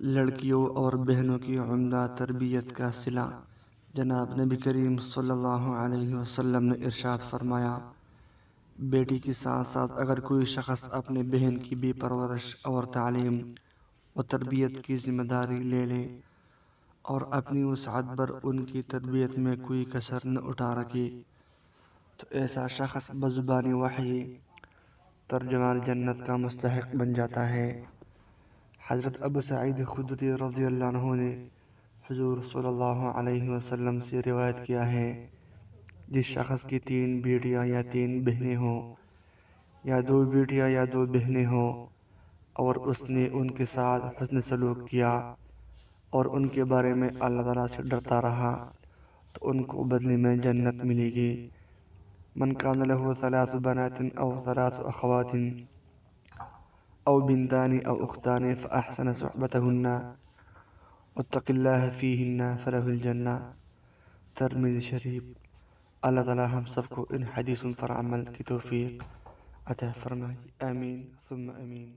لڑکیوں اور بہنوں کی عمدہ تربیت کا صلہ۔ جناب نبی کریم صلی اللہ علیہ وسلم نے ارشاد فرمایا، بیٹی کے ساتھ ساتھ اگر کوئی شخص اپنے بہن کی بھی پرورش اور تعلیم و تربیت کی ذمہ داری لے لے اور اپنی وسعت پر ان کی تربیت میں کوئی کسر نہ اٹھا رکھے تو ایسا شخص بزبان وحی ترجمان جنت کا مستحق بن جاتا ہے۔ حضرت ابو سعید خدری رضی اللہ عنہ نے حضور صلی اللہ علیہ وسلم سے روایت کیا ہے، جس شخص کی 3 بیٹیاں یا 3 بہنیں ہوں یا 2 بیٹیاں یا 2 بہنیں ہوں اور اس نے ان کے ساتھ حسن سلوک کیا اور ان کے بارے میں اللہ تعالیٰ سے ڈرتا رہا تو ان کو بدلے میں جنت ملے گی۔ من کان لہ 3 بنات او 3 اخوات او بنتان او اختان فاحسن صحبتهن واتق اللہ فیہن فلہ الجنہ۔ ترمذی شریف۔ اللہ تعالیٰ ہم سب کو ان حدیثوں پر عمل کی توفیق عطا فرمائے، آمین ثم آمین۔